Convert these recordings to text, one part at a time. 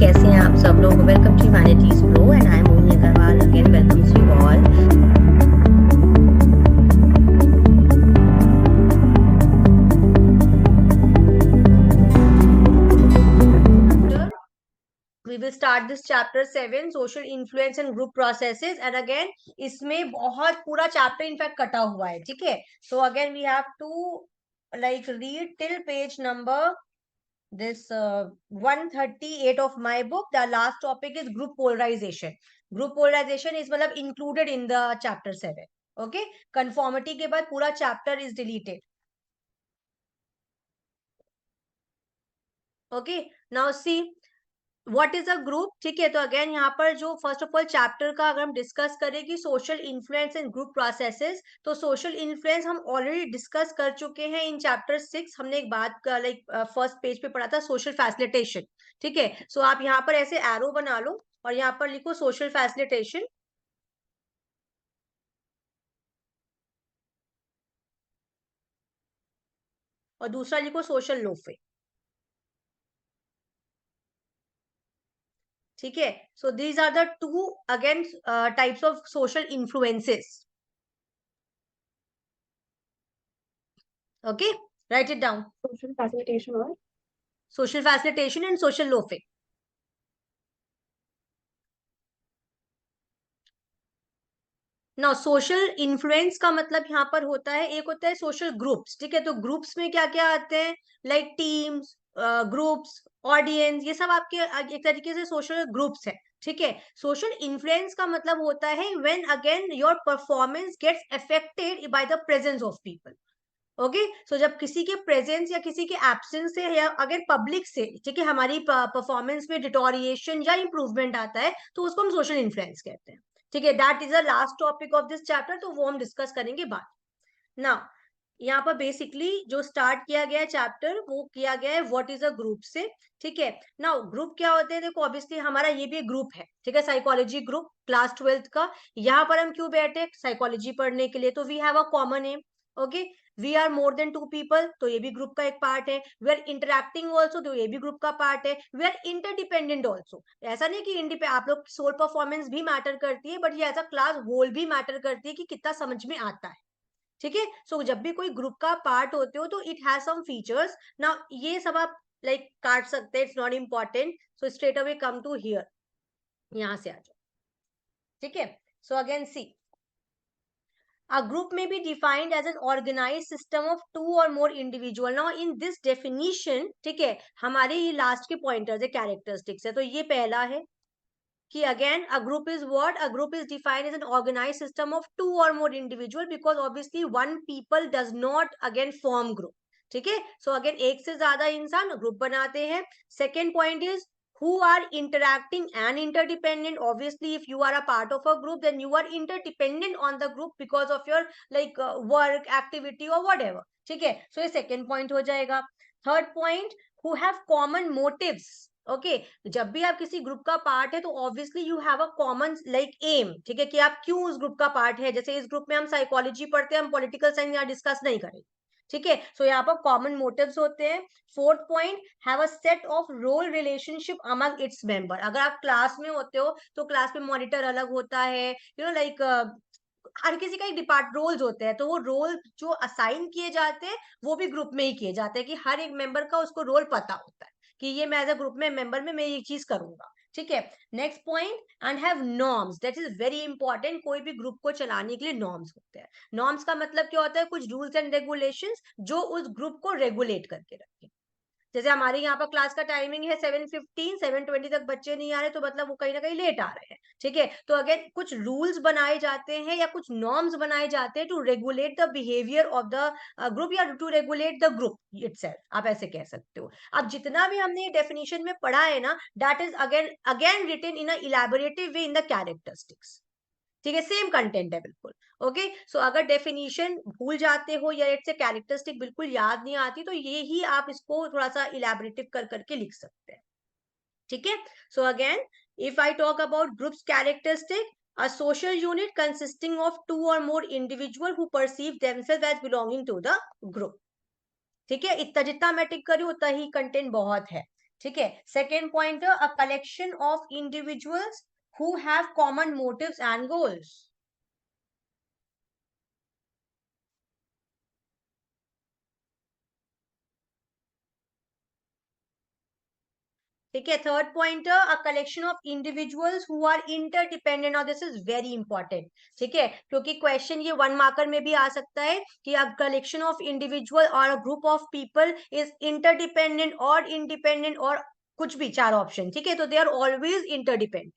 कैसे हैं आप सब लोग? Welcome to humanities pro and I am Mohini Agarwal again welcomes you all. We will start this chapter 7 social influence and group processes and again इसमें बहुत पूरा chapter in fact कटा हुआ है, ठीक है? So again we have to like read till page number this 138 of my book. The last topic is group polarization. Group polarization is मतलब included in the chapter 7. Okay, conformity के बाद पूरा chapter is deleted. Okay, now see what is a group, ठीक है? तो again यहाँ पर जो फर्स्ट ऑफ ऑल चैप्टर का अगर हम डिस्कस करें कि social influence and group processes, तो सोशल इन्फ्लुएंस हम ऑलरेडी डिस्कस कर चुके हैं इन चैप्टर 6। हमने एक बात का लाइक फर्स्ट पेज पे पढ़ा था सोशल फैसिलिटेशन, ठीक है? सो आप यहाँ पर ऐसे एरो बना लो और यहाँ पर लिखो सोशल फैसिलिटेशन और दूसरा लिखो सोशल लोफे, ठीक है? So these are the two again types of social influences. Okay, write it down. Social facilitation और social facilitation and social loafing. ना सोशल इन्फ्लुएंस का मतलब यहाँ पर होता है, एक होता है सोशल ग्रुप्स, ठीक है? तो ग्रुप्स में क्या क्या आते हैं, लाइक टीम्स, ग्रुप्स, ऑडियंस, ये सब आपके एक तरीके से सोशल ग्रुप्स है, ठीक है? सोशल इन्फ्लुएंस का मतलब होता है when again your performance gets affected by the presence of people. Okay, so जब किसी के प्रेजेंस या किसी के एब्सेंस से या अगर पब्लिक से, ठीक है, हमारी परफॉर्मेंस में डिटोरिएशन या इंप्रूवमेंट आता है तो उसको हम सोशल इन्फ्लुएंस कहते हैं, ठीक है? That is the last topic of this chapter, तो वो हम डिस्कस करेंगे बाद। ना यहाँ पर बेसिकली जो स्टार्ट किया गया है चैप्टर वो किया गया है व्हाट इज अ ग्रुप से, ठीक है? नाउ ग्रुप क्या होते हैं? देखो ऑब्वियसली हमारा ये भी ग्रुप है, ठीक है? साइकोलॉजी ग्रुप क्लास 12th का। यहाँ पर हम क्यों बैठे? साइकोलॉजी पढ़ने के लिए। तो we have a common aim. Okay, we are more than 2 people, तो ये भी ग्रुप का एक पार्ट है। वी आर इंटरैक्टिंग ऑल्सो, तो ये भी ग्रुप का पार्ट है। वी आर इंटरडिपेंडेंट ऑल्सो, ऐसा नहीं कि आप लोग सोल परफॉर्मेंस भी मैटर करती है, बट ये एज अ क्लास होल भी मैटर करती है कि कितना समझ में आता है, ठीक है? सो जब भी कोई ग्रुप का पार्ट होते हो तो it has some features. Now ये सब आप लाइक काट सकते हैं, it's not important. So straight away come to here, यहाँ से आ जाओ, ठीक है? So again see a group may be defined as an organized system of 2 or more individual. Now in this definition, ठीक है, हमारे ये लास्ट के पॉइंटर्स है, कैरेक्टरिस्टिक्स है। तो ये पहला है कि again a group is what? A group is defined as an organized system of 2 or more individual because obviously one people does not again form group, ठीक है? So again एक से ज्यादा इंसान ग्रुप बनाते हैं। Second point is who are interacting and interdependent. Obviously if you are a part of a group then you are interdependent on the group because of your like work activity or whatever, ठीक है? So ये second point हो जाएगा। Third point, who have common motives. Okay, जब भी आप किसी group का पार्ट है तो obviously you have a common like aim, ठीक है? कि आप क्यों उस ग्रुप का पार्ट है। जैसे इस ग्रुप में हम साइकोलॉजी पढ़ते हैं, हम पॉलिटिकल साइंस यहाँ डिस्कस नहीं करेंगे, ठीक है? सो यहाँ पर कॉमन मोटिव्स होते हैं। Fourth point, have a set of role relationship among its member. अगर आप क्लास में होते हो तो क्लास में मॉनिटर अलग होता है, यू नो लाइक हर किसी का एक डिपार्ट रोल्स होते हैं, तो वो रोल जो असाइन किए जाते हैं वो भी ग्रुप में ही किए जाते हैं कि हर एक मेंबर का उसको रोल पता होता है कि ये मैं एज अ ग्रुप में मेंबर में मैं ये चीज करूंगा, ठीक है? Next point, and have norms. That is very important. कोई भी ग्रुप को चलाने के लिए नॉर्म्स होते हैं। नॉर्म्स का मतलब क्या होता है? कुछ रूल्स एंड रेगुलेशंस जो उस ग्रुप को रेगुलेट करके रखें। जैसे हमारे यहाँ पर क्लास का टाइमिंग है 7:15, 7:20 तक बच्चे नहीं आ रहे तो मतलब वो कहीं ना कहीं लेट आ रहे हैं, ठीक है? तो अगेन कुछ रूल्स बनाए जाते हैं या कुछ नॉर्म्स बनाए जाते हैं to regulate the behaviour of the group या to regulate the group itself, आप ऐसे कह सकते हो। अब जितना भी हमने डेफिनेशन में पढ़ा है ना, that is again again written in a elaborative way in the characteristics, ठीक है? सेम कंटेंट है बिल्कुल। ओके, सो अगर डेफिनेशन भूल जाते हो या इट्स कैरेक्टरिस्टिक बिल्कुल याद नहीं आती तो ये ही आप इसको थोड़ा सा इलैबोरेटिव कर करके लिख सकते हैं, ठीक है? So again if I talk about groups characteristic, a social unit consisting of 2 or more individual who perceive themselves as belonging to the group, ठीक है? इतना जितना मैं टिक करी उतना ही कंटेंट बहुत है। ठीक है। Second point, a collection of individuals who have common motives and goals. ठीक है। Third point, a collection of individuals who are interdependent, और दिस इज वेरी इंपॉर्टेंट। ठीक है, क्योंकि क्वेश्चन ये 1 मार्कर में भी आ सकता है कि अ कलेक्शन ऑफ इंडिविजुअल और a group of people is interdependent और इंडिपेंडेंट और कुछ भी 4 ऑप्शन। ठीक है, तो दे आर ऑलवेज इंटरडिपेंडेंट।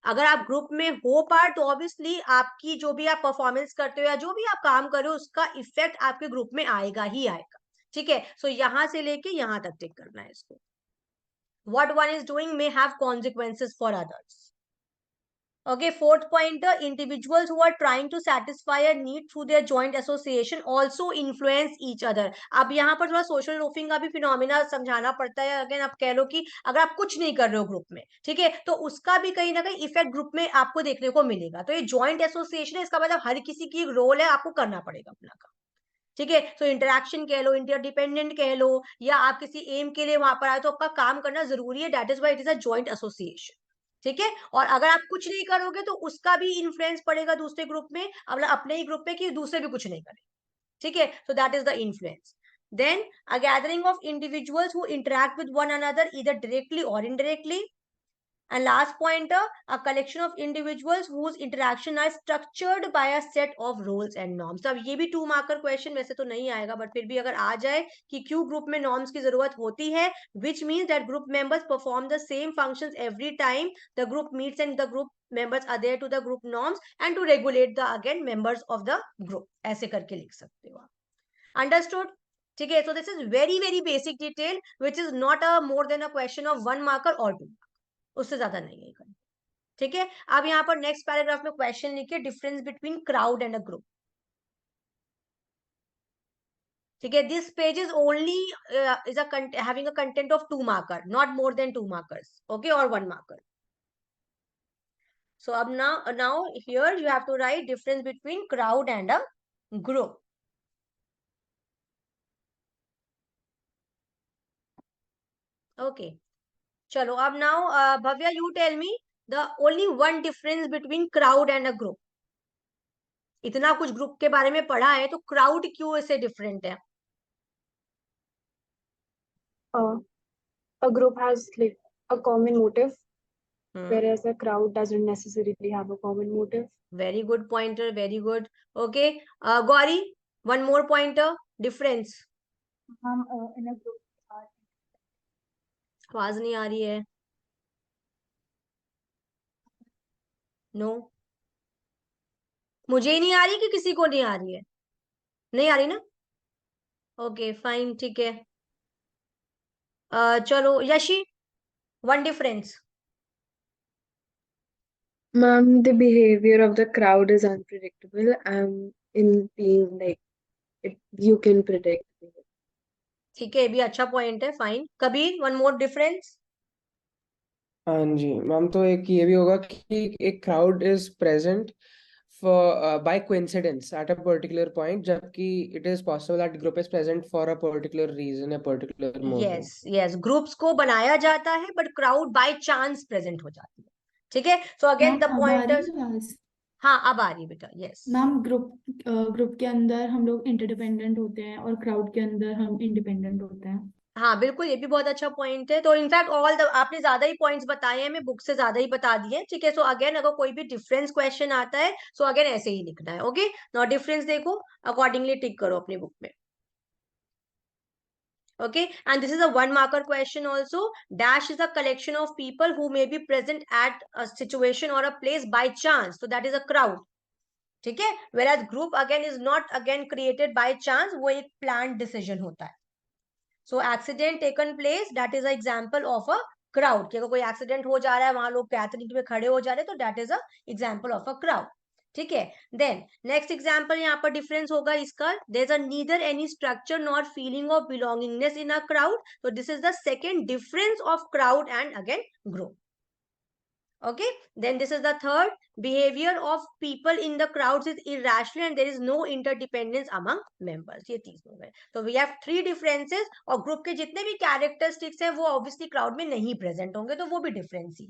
अगर आप ग्रुप में हो पार्ट, तो ऑब्वियसली आपकी जो भी आप परफॉर्मेंस करते हो या जो भी आप काम कर रहे हो, उसका इफेक्ट आपके ग्रुप में आएगा ही आएगा। ठीक है, सो यहां से लेके यहां तक टिक करना है इसको। What one is doing may have consequences for others. Okay, fourth point, individuals who are trying to satisfy a need through their joint association also influence each other. अब यहाँ पर थोड़ा सोशल लोफिंग का भी फिनोमिना समझाना पड़ता है। Again आप कह लो कि अगर आप कुछ नहीं कर रहे हो ग्रुप में, ठीक है, तो उसका भी कहीं ना कहीं इफेक्ट ग्रुप में आपको देखने को मिलेगा। तो ये जॉइंट एसोसिएशन है, इसका मतलब हर किसी की रोल है, आपको करना पड़ेगा अपना काम। ठीक है, तो इंटरैक्शन कह लो, इंटरडिपेंडेंट कह लो, या आप किसी एम के लिए वहां पर आए तो आपका काम करना जरूरी है। That is why it is a joint association. ठीक है, और अगर आप कुछ नहीं करोगे तो उसका भी इन्फ्लुएंस पड़ेगा दूसरे ग्रुप में, मतलब अपने ही ग्रुप में, कि दूसरे भी कुछ नहीं करें। ठीक है, so that is the influence. Then a gathering of individuals who interact with one another either directly or indirectly. And last pointer, a collection of individuals whose interaction are structured by a set of rules and norms. अब ये भी 2 marker question वैसे तो नहीं आएगा, but फिर भी अगर आ जाए कि क्यों ग्रुप में नॉर्म्स की जरूरत होती है, which means that group members perform the same functions every time the group meets and the group members adhere to the group norms and to regulate the again members of the group. ऐसे करके लिख सकते हो आप। Understood? ठीक है, so this is very very basic detail which is not a more than a question of 1 marker or 2, उससे ज्यादा नहीं है। ठीक है, अब यहाँ पर नेक्स्ट पैराग्राफ में क्वेश्चन लिखिए, difference between crowd and a group. ठीक है, this page is only is having a content of 2 marker, not more than 2 markers, okay, और 1 मार्कर। सो अब now here you have to write difference between crowd and a group. Okay, चलो अब now Bhavya you tell me the only one difference between crowd and a group. इतना कुछ group के बारे में पढ़ा है, तो क्राउड क्यों ऐसे डिफरेंट है? Uh, a group has like a common motive, whereas a crowd doesn't necessarily have a common motive. Very good pointer, very good. Okay, Gauri, one more pointer, difference. In a group are आवाज नहीं आ रही है। No, मुझे ही नहीं आ रही कि किसी को नहीं आ रही है? नहीं आ रही ना? ओके फाइन, ठीक है। चलो Yeshi, one difference. Ma'am, the behavior of the crowd is unpredictable. In being like it, you can predict. ठीक है, ये भी अच्छा पॉइंट है, fine. Kabir, one more difference. हाँ जी मैम, तो एक ये भी होगा कि एक crowd is present for by coincidence at a particular point, जबकि it is possible that group is present for a particular reason, a particular motive. Yes yes, groups को बनाया जाता है but crowd by chance present हो जाती है। ठीक है, सो अगेन द मैम अब आ रही पॉइंटर्स। है आवाज? हाँ, अब आ रही है बेटा, यस। मैम ग्रुप के अंदर हम लोग इंटरडिपेंडेंट होते हैं और क्राउड के अंदर हम इंडिपेंडेंट होते हैं। हाँ बिल्कुल, ये भी बहुत अच्छा पॉइंट है। तो इनफैक्ट ऑल द आपने ज्यादा ही पॉइंट्स बताए हैं, मैं बुक से ज्यादा ही बता दिए। ठीक है, सो अगेन अगर कोई भी डिफरेंस क्वेश्चन आता है, सो अगेन ऐसे ही लिखना है। ओके, नाउ डिफरेंस देखो, अकॉर्डिंगली टिक करो अपनी बुक में। Okay, and this is a 1 marker question also. Dash is a collection of people who may be present at a situation or a place by chance, so that is a crowd. ठीक है, whereas group again is not again created by chance, वो एक planned decision होता है। So accident taken place, that is an example of a crowd, कि अगर कोई accident हो जा रहा है, वहां लोग गैदरिंग में खड़े हो जा रहे हैं, तो that is a example of a crowd. ठीक है, देन नेक्स्ट एग्जाम्पल यहाँ पर डिफरेंस होगा इसका, there is a neither any structure nor feeling of belongingness in a crowd, तो this is the second difference of crowd and again group. Okay, then this is the third. Behavior of people in the crowds is irrational and there is no interdependence among members. ये 30 हो गए. So we have 3 differences और group के जितने भी characteristics हैं वो obviously crowd में नहीं present होंगे तो वो भी difference he.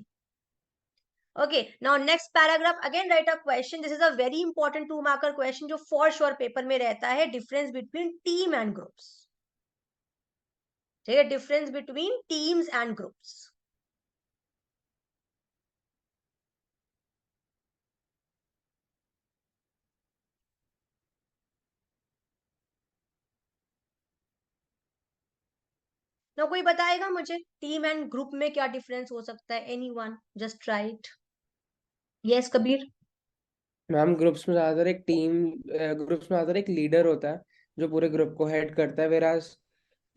Okay, now next paragraph again write a question. This is a very important 2 marker question जो for sure paper में रहता है. Difference between team and groups. ठीक है, difference between teams and groups. ना कोई बताएगा मुझे टीम एंड ग्रुप में क्या डिफरेंस हो सकता है? Anyone just try it. Yes Kabir. Ma'am groups में ज्यादातर एक लीडर होता है जो पूरे ग्रुप को हेड करता है, वेराज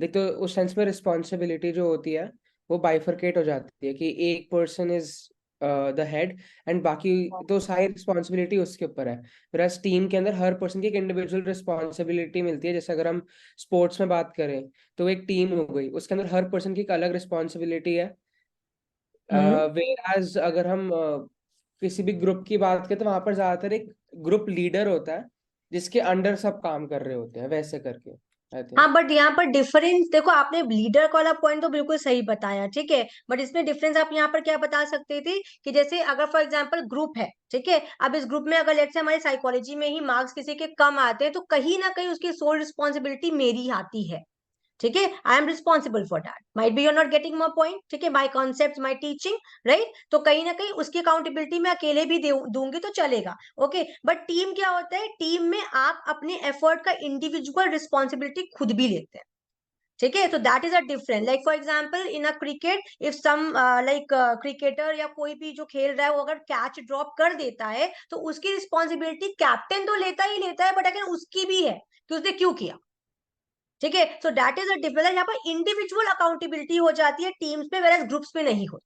देख तो उस सेंस में रिस्पॉन्सिबिलिटी जो होती है वो बाइफरकेट हो जाती है कि एक person is the head and बाकी तो सारी रिस्पॉन्सिबिलिटी उसके ऊपर है। वेराज टीम के अंदर हर पर्सन की एक इंडिविजुअल रिस्पॉन्सिबिलिटी मिलती है। जैसे अगर हम स्पोर्ट्स में बात करें तो एक टीम हो गई, उसके अंदर हर पर्सन की एक अलग रिस्पॉन्सिबिलिटी है। वेराज अगर हम किसी भी ग्रुप की बात करें तो वहां पर ज्यादातर एक ग्रुप लीडर होता है जिसके अंडर सब काम कर रहे होते हैं, वैसे करके आई थिंक। हाँ बट यहाँ पर डिफरेंस देखो, आपने लीडर वाला पॉइंट तो बिल्कुल सही बताया, ठीक है, बट इसमें डिफरेंस आप यहाँ पर क्या बता सकते थे कि जैसे अगर फॉर एग्जांपल ग्रुप है, ठीक है, अब इस ग्रुप में अगर लेट्स से हमारी साइकोलॉजी में ही मार्क्स किसी के कम आते हैं तो कहीं ना कहीं उसकी सोल रिस्पॉन्सिबिलिटी मेरी आती है, ठीक है, I am responsible for that, might be you are not getting my point, ठीक है, my concept my teaching, right, तो कहीं ना कहीं उसकी अकाउंटेबिलिटी मैं अकेले भी दूंगी तो चलेगा, ओके, बट टीम क्या होता है, टीम में आप अपने एफर्ट का इंडिविजुअल रिस्पॉन्सिबिलिटी खुद भी लेते हैं, ठीक है, तो that is a difference, like for example in a cricket if some like cricketer या कोई भी जो खेल रहा है वो अगर कैच ड्रॉप कर देता है तो उसकी रिस्पॉन्सिबिलिटी कैप्टन तो लेता ही लेता है, बट अगर उसकी भी है कि उसने क्यों किया, ठीक है, so that is a difference, यहाँ पर इंडिविजुअल अकाउंटेबिलिटी हो जाती है टीम्स में, वेयर ग्रुप्स में नहीं होती।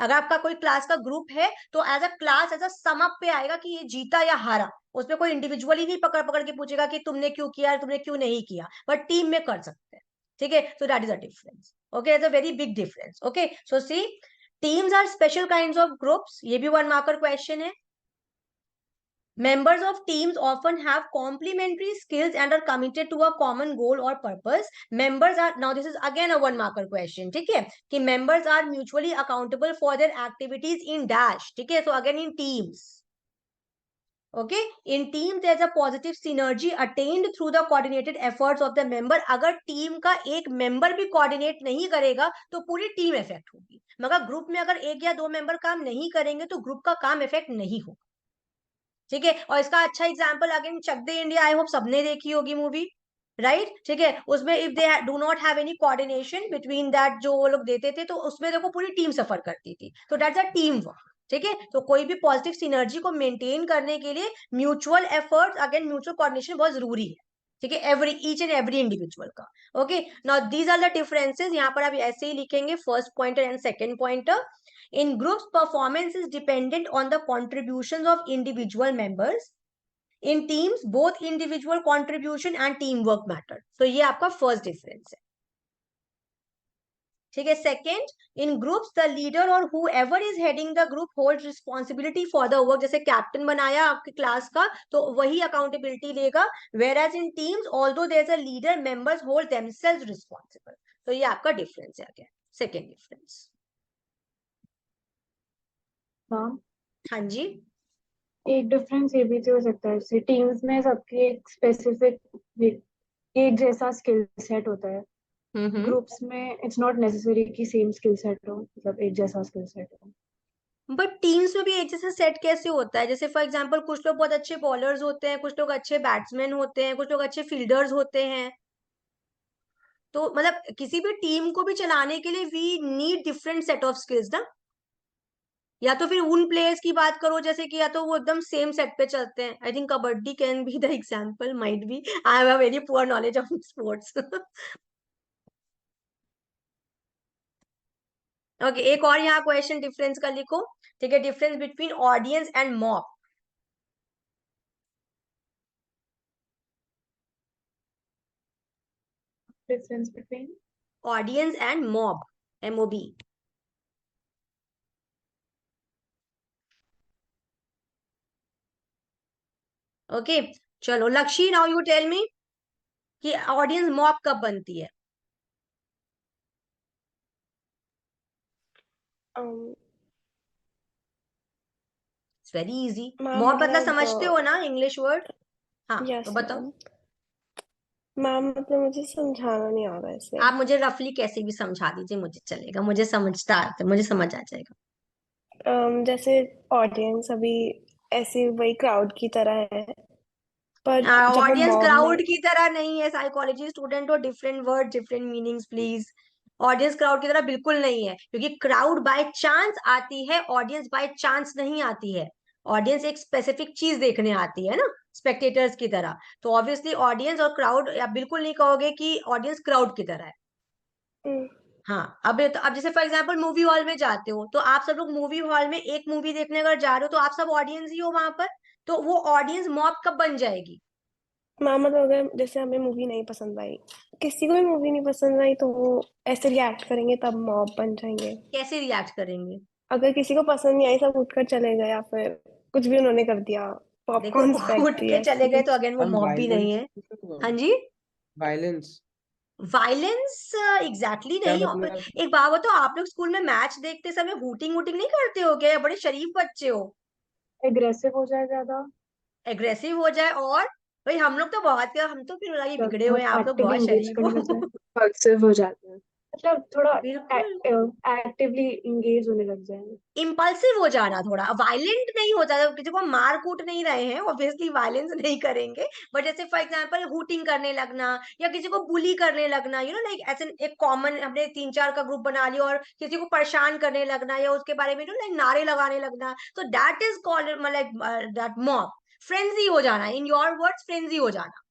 अगर आपका कोई क्लास का ग्रुप है तो as a class as a sum up पे आएगा कि ये जीता या हारा, उसमें कोई इंडिविजुअली नहीं पकड़ पकड़ के पूछेगा कि तुमने क्यों किया तुमने क्यों नहीं किया, बट टीम में कर सकते हैं, ठीक है, so that is a difference, okay, it's a very big difference, okay, so see teams are special kinds of groups, ये भी 1 मार्कर क्वेश्चन है। Members of teams often have complementary skills and are committed to a common goal or purpose. Members are, now this is again a 1 marker question, ठीक है, कि members are mutually accountable for their activities in dash, ठीक है, so again in teams, okay, in teams there's a positive synergy attained through the coordinated efforts of the member. अगर team का एक member भी coordinate नहीं करेगा तो पूरी टीम इफेक्ट होगी, मगर ग्रुप में अगर 1 या 2 मेंबर काम नहीं करेंगे तो ग्रुप का काम इफेक्ट नहीं होगा, ठीक है, और इसका अच्छा example again Chak De India, I hope सबने देखी होगी मूवी, राइट, ठीक है, उसमें if they do not have any coordination between that जो वो लोग देते थे तो उसमें देखो पूरी टीम सफर करती थी, तो दैट्स अ टीम वर्क, ठीक है, तो कोई भी पॉजिटिव सिनर्जी को मेंटेन करने के लिए mutual efforts again mutual coordination बहुत जरूरी है, ठीक है, every each and every individual का, okay, now these are the differences, यहाँ पर आप ऐसे ही लिखेंगे first pointer and second pointer. In groups, performance is dependent on the contributions of individual members. In teams, both individual contribution and teamwork matter. So ये आपका first difference है, ठीक है। Second, in groups, the leader or whoever is heading the group holds responsibility for the work. जैसे captain बनाया आपकी class का तो वही accountability लेगा, whereas in teams, although there's a leader, members hold themselves responsible. तो ये आपका difference है again, second difference. हाँ, हाँ जी, एक डिफरेंस ये भी तो हो सकता है, जैसे टीम्स में सबकी एक स्पेसिफिक एक जैसा स्किल सेट होता है, ग्रुप्स में इट्स नॉट नेसेसरी कि सेम स्किल सेट हो, मतलब एक जैसा स्किल सेट हो। बट टीम्स में भी एक जैसा सेट कैसे होता है? जैसे फॉर एग्जांपल कुछ लोग बहुत अच्छे बॉलर्स होते हैं, कुछ लोग अच्छे बैट्समैन होते हैं, कुछ लोग अच्छे फील्डर्स होते हैं, तो मतलब किसी भी टीम को भी चलाने के लिए we need different set of skills ना, या तो फिर उन प्लेयर्स की बात करो जैसे कि या तो वो एकदम सेम सेट पे चलते हैं, I think kabaddi can be the example, might be, I have a very poor knowledge of sports, okay, एक और यहाँ क्वेश्चन डिफरेंस का लिखो, ठीक है, difference between audience and mob. Difference between audience and mob, MOB। Okay चलो लक्ष्य, now you tell मी कि ऑडियंस मॉब कब बनती है? It's very easy. Ma'am mob मतलब समझते हो मतलब ना इंग्लिश वर्ड? हाँ तो यस बताओ। मैम। मैम मतलब मुझे समझाना नहीं आ रहा है इसे। आप मुझे रफली कैसे भी समझा दीजिए, मुझे चलेगा, मुझे समझता आता है, मुझे समझ आ जाएगा। जैसे ऑडियंस अभी ऐसे वही क्राउड की तरह है, पर जब हम ऑडियंस मॉब में क्राउड की तरह नहीं है, साइकोलॉजी स्टूडेंट हो, different word different meanings please. Audience crowd की तरह बिल्कुल नहीं है, क्योंकि क्राउड बाय चांस आती है, ऑडियंस बाय चांस नहीं आती है। ऑडियंस एक स्पेसिफिक चीज देखने आती है ना, स्पेक्टेटर्स की तरह। तो ऑब्वियसली ऑडियंस और क्राउड, आप बिल्कुल नहीं कहोगे कि ऑडियंस क्राउड की तरह है। हम्म, हाँ अब जैसे फॉर एग्जाम्पल मूवी हॉल में जाते हो, तो आप सब लोग मूवी हॉल में एक मूवी देखने अगर जा रहे हो, तो आप सब ऑडियंस ही हो वहां पर। तो वो ऑडियंस मॉब कब बन जाएगी? मैम मतलब अगर जैसे हमें मूवी नहीं पसंद आई, किसी को भी मूवी नहीं पसंद आई, तो वो ऐसे रिएक्ट करेंगे तब मॉब बन जाएंगे। कैसे रिएक्ट करेंगे? अगर किसी को पसंद नहीं आई, सब उठकर चले गए, या फिर कुछ भी उन्होंने कर दिया, देखो पॉपकॉर्न फेंक उठ के दिए, चले ऐसे गए तो कुछ। अगेन वो मैम मॉब भी नहीं वायलेंस है। हाँ जी, वायलेंस वायलेंस एग्जैक्टली क्या नहीं। मतलब? एक बात बताओ, आप लोग स्कूल में मैच देखते समय हूटिंग वूटिंग नहीं करते हो क्या? बड़े शरीफ बच्चे हो। एग्रेसिव हो जाए ज्यादा, एग्रेसिव हो जाए और भाई हम लोग तो बहुत, हम तो फिर लगे बिगड़े हुए हैं, आप लोग एक्टिव बहुत इंगेज शरीफ करने लग हो। जाए, impulsive हो जाते हैं, मतलब थोड़ा बिल्कुल एक्टिवली इंगेज होने लग जाए। इम्पल्सिव हो जाना, थोड़ा वायलेंट नहीं हो जाता, किसी को मार कूट नहीं रहे हैं, ऑब्वियसली वायलेंस नहीं करेंगे। बट जैसे फॉर एग्जांपल हूटिंग करने लगना, या किसी को बुली करने लगना, यू नो लाइक ऐसे एक कॉमन हमने 3-4 का ग्रुप बना लिया और किसी को परेशान करने लगना, या उसके बारे में लाइक नारे लगाने लगना, तो that is called like that mob. Frenzy हो जाना, इन योर वर्ड्स फ्रेंजी हो जाना।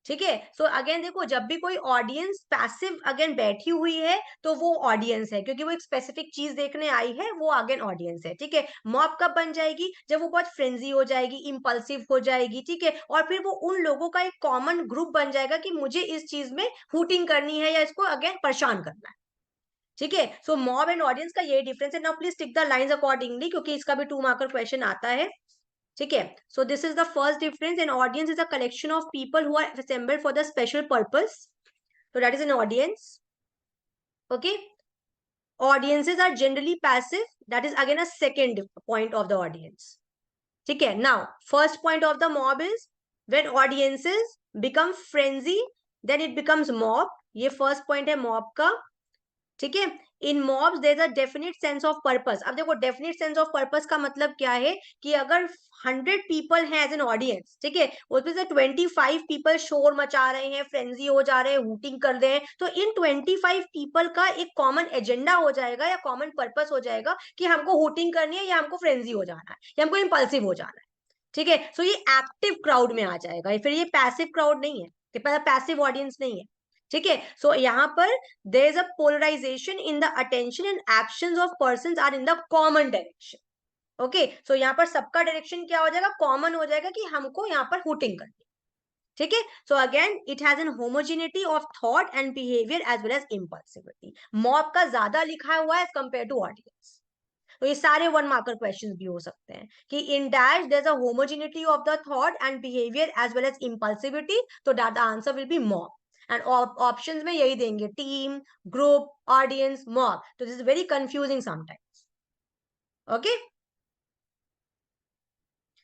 ठीक है, सो अगेन देखो, जब भी कोई ऑडियंस पैसिव अगेन बैठी हुई है, तो वो ऑडियंस है, क्योंकि वो एक स्पेसिफिक चीज देखने आई है, वो अगेन ऑडियंस है। ठीक है, मॉब कब बन जाएगी? जब वो बहुत फ्रेंजी हो जाएगी, इम्पल्सिव हो जाएगी। ठीक है, और फिर वो उन लोगों का एक कॉमन ग्रुप बन जाएगा कि मुझे इस चीज में हूटिंग करनी है या इसको अगेन परेशान करना है। ठीक है, सो मॉब एंड ऑडियंस का यही डिफरेंस है। Now please tick the lines accordingly, क्योंकि इसका भी 2 मार्कर क्वेश्चन आता है। ठीक है, so this is the first difference. An audience is a collection of people who are assembled for the special purpose, so that is an audience. Okay, audiences are generally passive, that is again a second point of the audience. ठीक है, now first point of the mob is when audiences become frenzy, then it becomes mob. ये first point है mob का। ठीक है, in mobs there is a definite sense of purpose. अब देखो definite sense of purpose का मतलब क्या है, कि अगर 100 पीपल हैं एज एन ऑडियंस, ठीक है, उसमें से 25 पीपल शोर मचा रहे हैं, फ्रेंजी हो जा रहे हैं, हूटिंग कर रहे हैं, तो इन 25 पीपल का एक कॉमन एजेंडा हो जाएगा या कॉमन पर्पस हो जाएगा कि हमको हूटिंग करनी है, या हमको फ्रेंजी हो जाना है, या हमको इम्पल्सिव हो जाना है। ठीक है, सो ये एक्टिव क्राउड में आ जाएगा, फिर ये पैसिव क्राउड नहीं है, पैसिव ऑडियंस नहीं है। ठीक है, सो यहाँ पर there is a polarization in the attention and actions of persons are in the common direction. Okay, so यहाँ पर सबका डायरेक्शन क्या हो जाएगा? कॉमन हो जाएगा कि हमको यहाँ पर हूटिंग करनी। ठीक है, so again it has an homogeneity of thought and behaviour as well as impulsivity. Mob का ज्यादा लिखा हुआ है एज कंपेयर टू ऑडियंस। तो ये सारे 1 मार्कर क्वेश्चंस भी हो सकते हैं कि in dash there is a homogeneity of the thought and behaviour as well as impulsivity, तो that the answer will be mob. And options में यही देंगे, टीम, ग्रुप, ऑडियंस, मॉब। तो this is very confusing sometimes. Okay,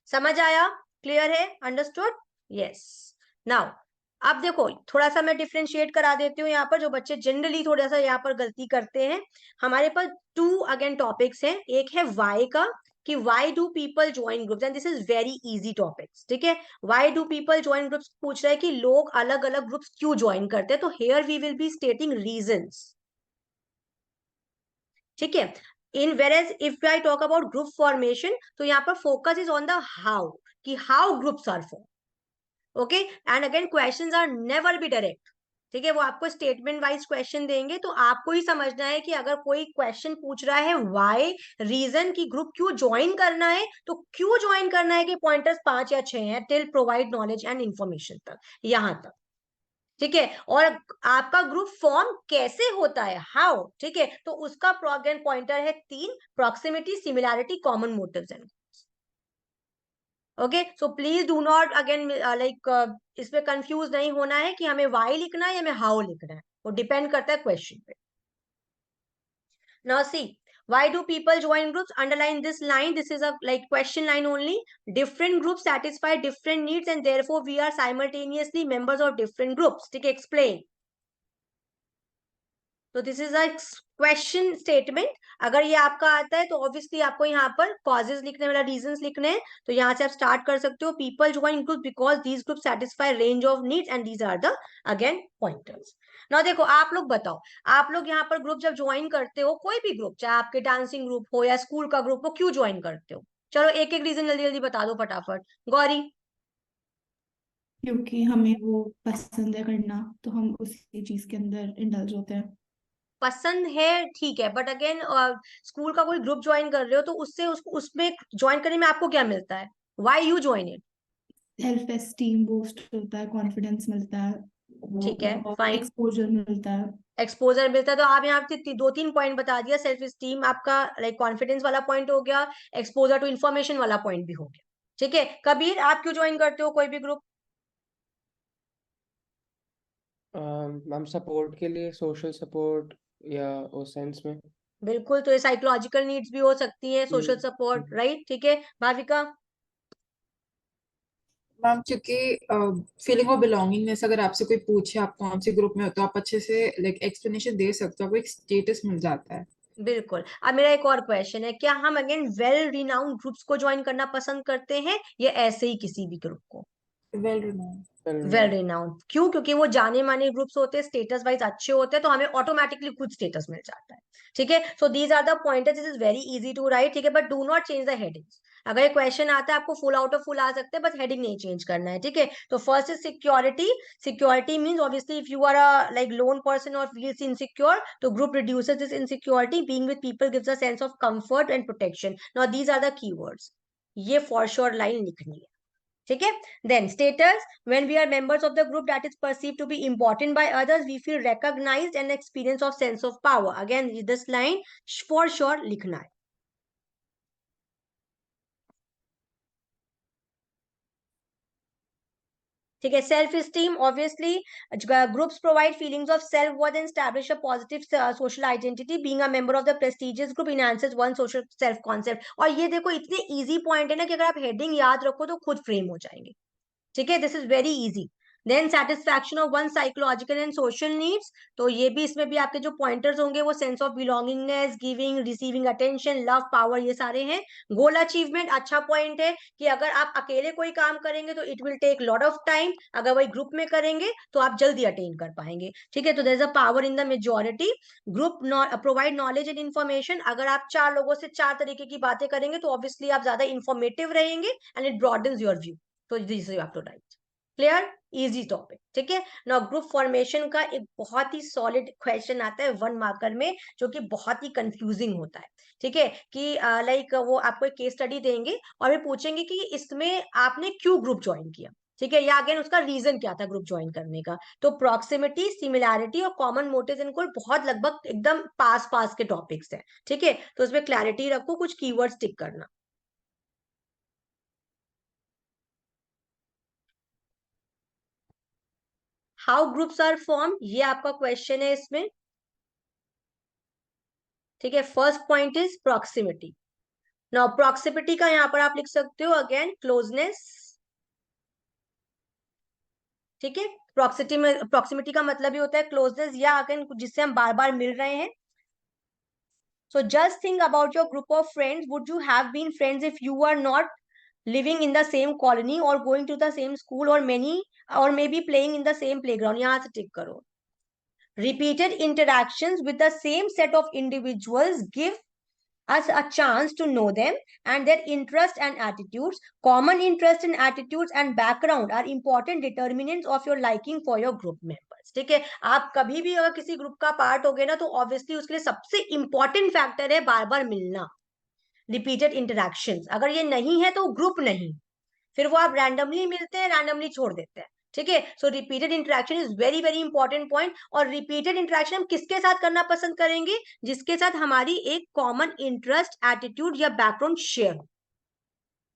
समझ आया? Clear है? Understood? Yes. Now अब देखो, थोड़ा सा मैं डिफ्रेंशिएट करा देती हूँ यहाँ पर, जो बच्चे जनरली थोड़ा सा यहाँ पर गलती करते हैं। हमारे पास 2 अगेन टॉपिक्स हैं। एक है वाई का, कि why do people join groups, and this is very easy topics. ठीक है, why do people join groups पूछ रहा है कि लोग अलग अलग ग्रुप्स क्यों ज्वाइन करते हैं। तो here we will be stating reasons. ठीक है, इन वेरेज if I talk about group formation, तो यहाँ पर focus is on the how, कि how groups are form. Okay, and again questions are never be direct. ठीक है, वो आपको स्टेटमेंट वाइज क्वेश्चन देंगे, तो आपको ही समझना है कि अगर कोई क्वेश्चन पूछ रहा है व्हाई, रीजन की ग्रुप क्यों ज्वाइन करना है, तो क्यों ज्वाइन करना है के पॉइंटर्स 5 या 6 हैं, till provide knowledge and information तक, यहां तक। ठीक है, और आपका ग्रुप फॉर्म कैसे होता है, हाउ। ठीक है, तो उसका अगेन पॉइंटर है 3, proximity, similarity, common motives and. Okay, so please do not again like इसमें कंफ्यूज नहीं होना है कि हमें वाई लिखना है या हमें हाउ लिखना है, वो डिपेंड करता है क्वेश्चन पे. Now see, why do people join groups? Underline this line. This is a like question line only. Different groups satisfy different needs and therefore we are simultaneously members of different groups. ठीक है, explain. तो this is a question statement. अगर ये आपका आता है तो obviously आपको यहाँ पर कॉजेज लिखने वाला रीजंस लिखने हैं. तो यहाँ से आप स्टार्ट कर सकते हो. People join group because these group satisfy range of needs and these are the again pointers. ना देखो, आप लोग बताओ, आप लोग यहाँ पर ग्रुप जब ज्वाइन करते हो, कोई भी ग्रुप, चाहे आपके डांसिंग ग्रुप हो या स्कूल का ग्रुप हो, क्यों ज्वाइन करते हो? चलो एक एक रीजन जल्दी जल्दी बता दो फटाफट. गौरी. क्योंकि हमें वो पसंद है करना, तो हम उसी चीज के अंदर इंडल्ज होते हैं. पसंद है ठीक है, बट अगेन स्कूल का कोई ग्रुप ज्वाइन कर रहे हो तो उससे उसमें ज्वाइन करने में आपको क्या मिलता है? Why you join it? Self esteem boost होता है, कॉन्फिडेंस मिलता है, ठीक है, फाइन. एक्सपोजर मिलता है. एक्सपोजर मिलता है, तो आप यहाँ पे दो तीन पॉइंट बता दिया. सेल्फ स्टीम आपका लाइक कॉन्फिडेंस वाला पॉइंट हो गया, एक्सपोजर टू इन्फॉर्मेशन वाला पॉइंट भी हो गया. ठीक है, कबीर आप क्यों ज्वाइन करते हो कोई भी ग्रुप? मैम सपोर्ट के लिए, सोशल सपोर्ट या उस सेंस में. बिल्कुल, तो ये साइकोलॉजिकल नीड्स भी हो सकती है, सोशल सपोर्ट, राइट. ठीक है, भाविका. मैम क्योंकि फीलिंग ऑफ बिलोंगिंगनेस, अगर आपसे कोई पूछे आप कौन से ग्रुप में हो तो आप अच्छे से लाइक एक्सप्लेनेशन दे सकते हो, आपको एक स्टेटस मिल जाता है. बिल्कुल. अब मेरा एक और क्वेश्चन है, क्या हम अगेन वेल रिनाउंड ग्रुप्स को ज्वाइन करना पसंद करते हैं या ऐसे ही किसी भी ग्रुप को? Well renowned. Well renowned. क्यों? क्योंकि वो जाने माने ग्रुप्स होते हैं, स्टेटस वाइज अच्छे होते हैं, तो हमें ऑटोमेटिकली खुद स्टेटस मिल जाता है. ठीक है, so these are the pointers. This is very easy to write. ठीक है, but do not change the headings. अगर ये क्वेश्चन आता है आपको फुल आउट ऑफ फुल आ सकते हैं, बस हेडिंग नहीं चेंज करना है. ठीक है, तो first is security. Security means obviously if you are a like lone person और फील्स इनसिक्योर, तो group reduces this insecurity. Being with people gives a sense of comfort and protection. Now these are the keywords. ये for sure line लिखनी है. ठीक है, then status, when we are members of the group that is perceived to be important by others, we feel recognized and experience of sense of power. Again this line for sure लिखना है. ठीक है, self esteem, obviously groups provide feelings of self worth and establish a positive social identity. Being a member of the prestigious group enhances one social self concept. और ये देखो इतने easy point है ना कि अगर आप हेडिंग याद रखो तो खुद फ्रेम हो जाएंगे. ठीक है, this is very easy. Then satisfaction of one psychological and social needs. तो ये भी इसमें भी आपके जो पॉइंटर्स होंगे वो sense of belongingness, giving, receiving attention, love, power, ये सारे हैं. गोल अचीवमेंट अच्छा पॉइंट है कि अगर आप अकेले कोई काम करेंगे तो it will take lot of time, अगर वही ग्रुप में करेंगे तो आप जल्दी अटेन कर पाएंगे. ठीक है, तो there is a power in the majority. Group provide knowledge and information. अगर आप चार लोगों से चार तरीके की बातें करेंगे तो ऑब्वियसली आप ज्यादा इंफॉर्मेटिव रहेंगे and it broadens your view. तो this you have to write. Clear, easy topic. ठीक है, नाउ ग्रुप फॉर्मेशन का एक बहुत ही सॉलिड क्वेश्चन आता है 1 मार्कर में, जो कि बहुत ही कंफ्यूजिंग होता है. ठीक है, कि लाइक वो आपको एक केस स्टडी देंगे और वे पूछेंगे कि इसमें आपने क्यों ग्रुप ज्वाइन किया. ठीक है, या अगेन उसका रीजन क्या था ग्रुप ज्वाइन करने का. तो प्रॉक्सिमिटी, सिमिलैरिटी और कॉमन मोटिव इनको बहुत लगभग एकदम पास पास के टॉपिक्स हैं. ठीक है, तो उसमें क्लैरिटी रखो, कुछ कीवर्ड्स टिक करना. हाउ ग्रुप्स आर फॉर्म, ये आपका क्वेश्चन है इसमें. ठीक है, first point is proximity. Now proximity का यहां पर आप लिख सकते हो अगेन क्लोजनेस. ठीक है, प्रॉक्सिमिटी का मतलब ही होता है क्लोजनेस या अगेन जिससे हम बार बार मिल रहे हैं. So just think about your group of friends. Would you have been friends if you were not living in the same colony or going to the same school or maybe playing in the same playground? यहाँ से टिक करो. Repeated interactions with the same set of individuals give us a chance to know them and their interests and attitudes. Common interests and attitudes and background are important determinants of your liking for your group members. ठीक है, आप कभी भी अगर किसी group का part हो गए ना तो ऑब्वियसली उसके लिए सबसे इंपॉर्टेंट फैक्टर है बार बार मिलना, रिपीटेड इंटरेक्शंस. अगर ये नहीं है तो ग्रुप नहीं, फिर वो आप रैंडमली मिलते हैं, रैंडमली छोड़ देते हैं. ठीक है, so repeated interaction is very very important point. और रिपीटेड इंटरेक्शन हम किसके साथ करना पसंद करेंगे? जिसके साथ हमारी एक कॉमन इंटरेस्ट, एटीट्यूड या बैकग्राउंड शेयर हो.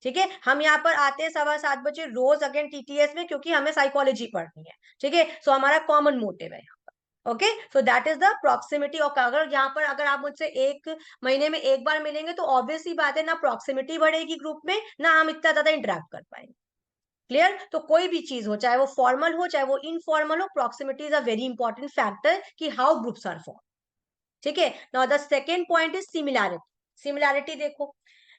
ठीक है, हम यहाँ पर आते हैं 7:15 रोज अगेन TTS में, क्योंकि हमें साइकोलॉजी पढ़नी है। ठीक है, सो हमारा कॉमन मोटिव है यहाँ पर। Okay, so that is the proximity of, अगर यहाँ पर अगर आप मुझसे 1 महीने में 1 बार मिलेंगे तो ऑब्वियस सी बात है, ना प्रॉक्सिमिटी बढ़ेगी ग्रुप में, ना हम इतना ज्यादा इंटरेक्ट कर पाएंगे। क्लियर? तो कोई भी चीज हो, चाहे वो फॉर्मल हो चाहे वो इनफॉर्मल हो, proximity is a very important factor कि हाउ ग्रुप्स आर फॉर्म। ठीक है, now the second point is similarity. Similarity देखो,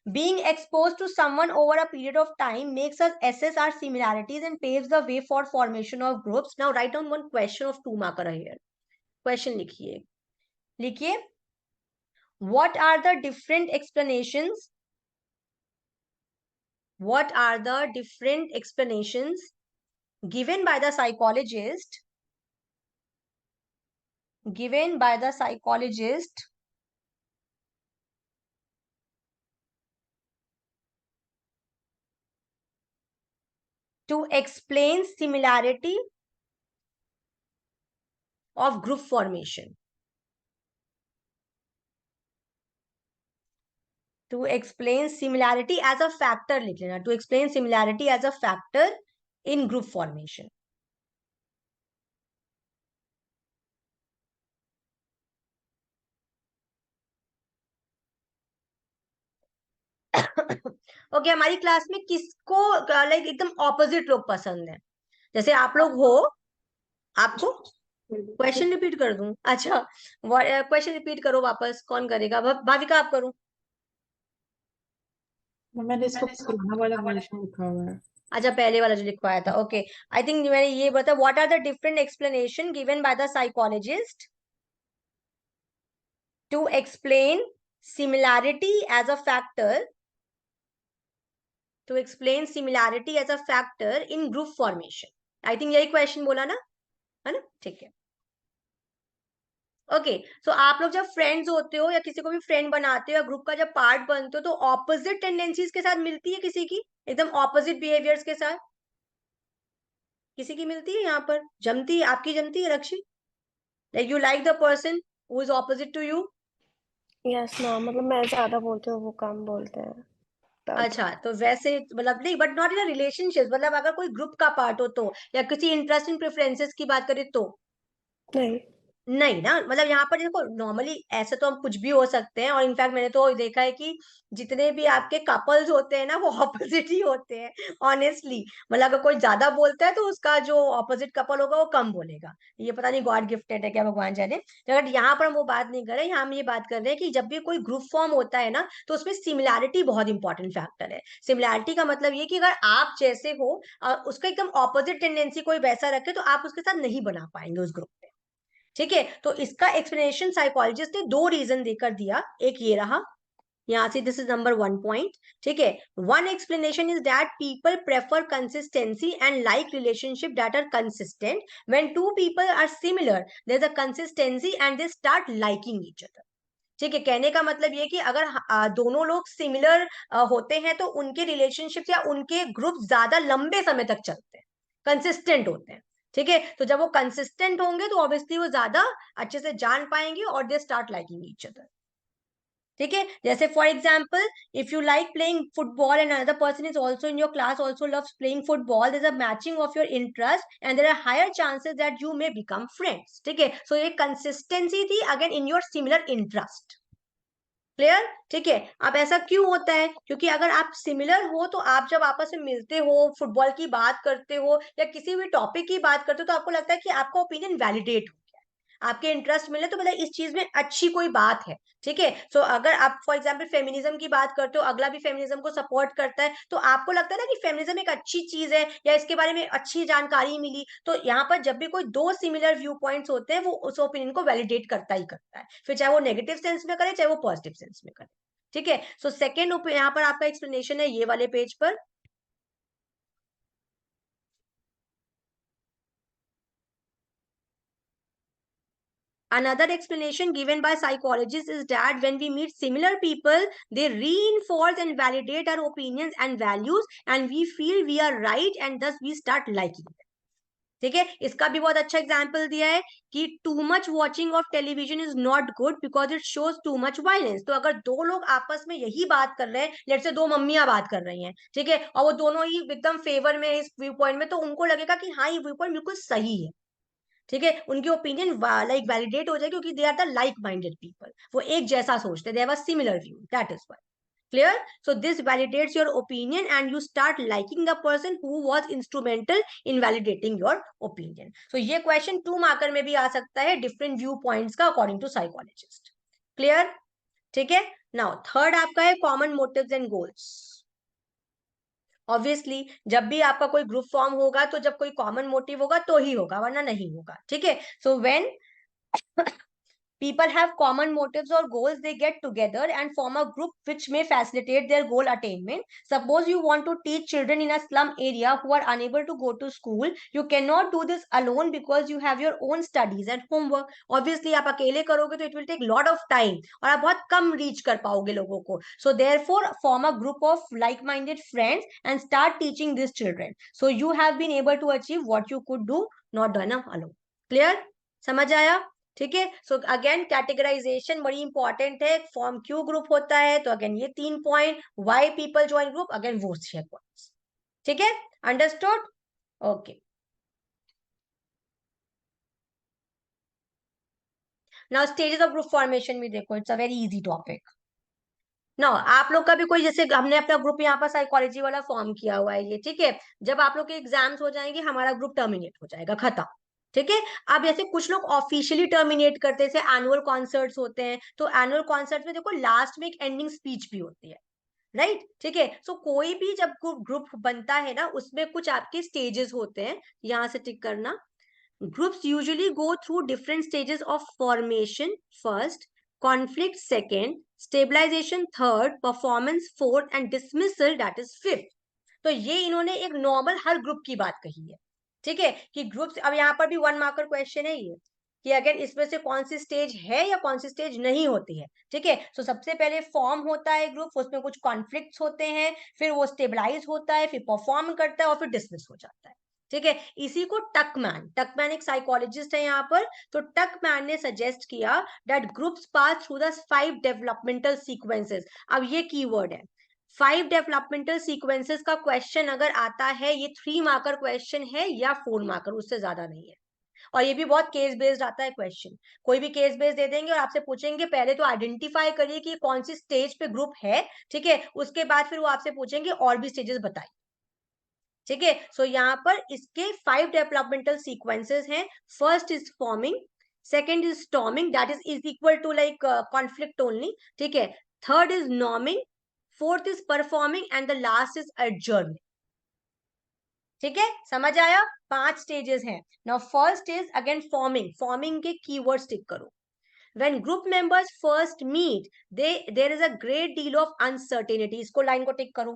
being exposed to someone over a period of time makes us assess our similarities and paves the way for formation of groups. Now write down one question of 2 marker here. Question लिखिए what are the different explanations given by the psychologist to explain similarity of group formation. To explain similarity as a factor लिख लेना, to explain similarity as a factor in group formation. Okay, हमारी class में किसको like एकदम opposite लोग पसंद है? जैसे आप लोग हो, आपको क्वेश्चन रिपीट कर दूं? अच्छा, क्वेश्चन रिपीट करो वापस, कौन करेगा? भाविका आप करो। मैंने इसको पुराना वाला वर्जन लिखा हुआ है। अच्छा, पहले वाला जो लिखवाया था। ओके, आई थिंक मैंने ये बताया, what are the different explanation given by the psychologist to explain similarity as a factor, to explain similarity as a factor in group formation. I think यही क्वेश्चन बोला ना, है ना? ठीक है। ओके, सो आप लोग जब फ्रेंड्स होते हो या किसी को भी फ्रेंड बनाते हो या ग्रुप का जब पार्ट बनते हो, तो ऑपोजिट टेंडेंसीज के साथ मिलती है किसी की, एकदम ऑपोजिट बिहेवियर्स के साथ किसी की मिलती है? यहाँ पर जमती है, आपकी जमती है Rakshi? Like you like the person who is opposite to you? Yes ना, मतलब मैं ज्यादा बोलती हूँ, वो कम बोलते हैं तब। अच्छा, तो वैसे मतलब नहीं, but not in a relationship, मतलब अगर कोई ग्रुप का पार्ट हो तो, या किसी इंटरेस्ट इन प्रेफरेंसेस की बात करें तो नहीं, नहीं ना, मतलब यहाँ पर देखो नॉर्मली ऐसे तो हम कुछ भी हो सकते हैं, और इनफैक्ट मैंने तो देखा है कि जितने भी आपके कपल्स होते हैं ना, वो ऑपोजिट ही होते हैं ऑनेस्टली। मतलब अगर कोई ज्यादा बोलता है तो उसका जो ऑपोजिट कपल होगा वो कम बोलेगा। ये पता नहीं गॉड गिफ्टेड है क्या, भगवान जाने। अगर यहाँ पर हम वो बात नहीं कर रहे, यहाँ हम ये बात कर रहे हैं कि जब भी कोई ग्रुप फॉर्म होता है ना, तो उसमें सिमिलैरिटी बहुत इंपॉर्टेंट फैक्टर है। सिमिलैरिटी का मतलब ये कि अगर आप जैसे हो और उसका एकदम ऑपोजिट टेंडेंसी कोई वैसा रखे, तो आप उसके साथ नहीं बना पाएंगे उस ग्रुप में। ठीक है, तो इसका एक्सप्लेनेशन साइकोलॉजिस्ट ने 2 रीजन देकर दिया। एक ये रहा, यहाँ से दिस इज नंबर 1 पॉइंट। ठीक है, one explanation is that people prefer consistency and like relationship that are consistent. When 2 people are similar, there's a consistency and they start liking each other. ठीक है, कहने का मतलब ये कि अगर दोनों लोग सिमिलर होते हैं तो उनके रिलेशनशिप या उनके ग्रुप ज्यादा लंबे समय तक चलते हैं, कंसिस्टेंट होते हैं। ठीक है, तो जब वो कंसिस्टेंट होंगे तो ऑब्वियसली वो ज्यादा अच्छे से जान पाएंगे और they start liking each other. ठीक है, जैसे for example, if you like playing football and another person is also in your class also loves playing football, there is a matching of your interest and there are higher chances that you may become friends. ठीक है, so ये consistency थी again in your similar interest. Clear? ठीक है, अब ऐसा क्यों होता है? क्योंकि अगर आप सिमिलर हो तो आप जब आपस में मिलते हो, फुटबॉल की बात करते हो या किसी भी टॉपिक की बात करते हो, तो आपको लगता है कि आपका ओपिनियन वैलिडेट हो गया, आपके इंटरेस्ट मिले, तो मतलब इस चीज में अच्छी कोई बात है। ठीक है, सो अगर आप फॉर एग्जाम्पल फेमिनिज्म की बात करते हो, अगला भी फेमिनिज्म को सपोर्ट करता है, तो आपको लगता है ना कि फेमिनिज्म एक अच्छी चीज है या इसके बारे में अच्छी जानकारी मिली। तो यहाँ पर जब भी कोई 2 सिमिलर व्यू पॉइंट्स होते हैं, वो उस ओपिनियन को वैलिडेट करता ही करता है, फिर चाहे वो नेगेटिव सेंस में करे चाहे वो पॉजिटिव सेंस में करे। ठीक है, सो सेकेंड यहाँ पर आपका एक्सप्लेनेशन है ये वाले पेज पर। Another explanation given by psychologists is that when we meet similar people, they reinforce and validate our opinions and values, and we feel we are right, and thus we start liking them. ठीक है, इसका भी बहुत अच्छा example दिया है कि too much watching of television is not good because it shows too much violence. तो अगर दो लोग आपस में यही बात कर रहे हैं, लेट से दो मम्मियां बात कर रही हैं, ठीक है, और वो दोनों ही एकदम फेवर में है इस व्यू पॉइंट में, तो उनको लगेगा कि हाँ ये व्यू पॉइंट बिल्कुल सही है, ठीक है, उनकी ओपिनियन लाइक वैलिडेट हो जाएगी क्योंकि they are the like minded people, वो एक जैसा सोचते हैं, they have a similar view, that is why. Clear? So this validates your opinion and you start liking the person who was instrumental in validating your opinion. So ये question 2 marker में भी आ सकता है different view points का according to psychologist. Clear? ठीक है? Now third आपका है common motives and goals. Obviously जब भी आपका कोई ग्रुप फॉर्म होगा तो जब कोई कॉमन मोटिव होगा तो ही होगा, वरना नहीं होगा, ठीक है। So when people have common motives or goals, they get together and form a group which may facilitate their goal attainment. Suppose you want to teach children in a slum area who are unable to go to school. You cannot do this alone because you have your own studies and homework. Obviously आप अकेले करोगे तो it will take lot of time और आप बहुत कम reach कर पाओगे लोगों को. So therefore form a group of like-minded friends and start teaching these children. So you have been able to achieve what you could do not done alone. Clear? समझ आया? ठीक है। सो अगेन कैटेगराइजेशन बड़ी important है, form Q group होता है, तो again ये 3 point, why people join group, again वो 6 पॉइंट्स, ठीक है, understood, okay. Now stages of group formation भी देखो, it's a very easy topic. Now आप लोग का भी कोई, जैसे हमने अपना ग्रुप यहाँ पर साइकोलॉजी वाला फॉर्म किया हुआ है ये, ठीक है, जब आप लोग के एग्जाम्स हो जाएंगे हमारा ग्रुप टर्मिनेट हो जाएगा, खत्म, ठीक है। अब ऐसे कुछ लोग ऑफिशियली टर्मिनेट करते हैं, जैसे एनुअल कॉन्सर्ट्स होते हैं, तो एनुअल कॉन्सर्ट में देखो लास्ट में एक एंडिंग स्पीच भी होती है, राइट, ठीक है। सो कोई भी जब ग्रुप बनता है ना, उसमें कुछ आपके स्टेजेस होते हैं, यहां से टिक करना। Groups usually go through different stages of formation first, conflict second, stabilisation third, performance fourth and dismissal that is fifth. तो ये इन्होंने एक नॉर्मल हर ग्रुप की बात कही है, ठीक है, कि ग्रुप्स, अब यहाँ पर भी 1 मार्कर क्वेश्चन है ये, कि अगर इसमें से कौन सी स्टेज है या कौन सी स्टेज नहीं होती है, ठीक है। तो सबसे पहले फॉर्म होता है ग्रुप, उसमें कुछ कॉन्फ्लिक्ट्स होते हैं, फिर वो स्टेबलाइज होता है, फिर परफॉर्म करता है और फिर डिसमिस हो जाता है, ठीक है। इसी को टकमैन एक साइकोलॉजिस्ट है यहाँ पर, तो टकमैन ने सजेस्ट किया that groups pass through the 5 developmental sequences. अब ये कीवर्ड है, 5 डेवलपमेंटल सीक्वेंसेस का क्वेश्चन अगर आता है, ये 3 मार्कर क्वेश्चन है या 4 मार्कर, उससे ज्यादा नहीं है। और ये भी बहुत केस बेस्ड आता है क्वेश्चन, कोई भी केस बेस्ड दे देंगे और आपसे पूछेंगे पहले तो आइडेंटिफाई करिए कि कौन सी स्टेज पे ग्रुप है, ठीक है, उसके बाद फिर वो आपसे पूछेंगे और भी स्टेजेस बताइए, ठीक है। सो यहाँ पर इसके 5 डेवलपमेंटल सीक्वेंसेस हैं। First is forming, second is storming that is equal to like conflict only, ठीक है, third is norming, fourth is performing and the last is adjourning, ठीक है, समझ आया। 5 स्टेजेस हैं। Now first is again forming के keywords tick करो। When group members first meet, there is a great deal of uncertainty. इसको line को टिक करो।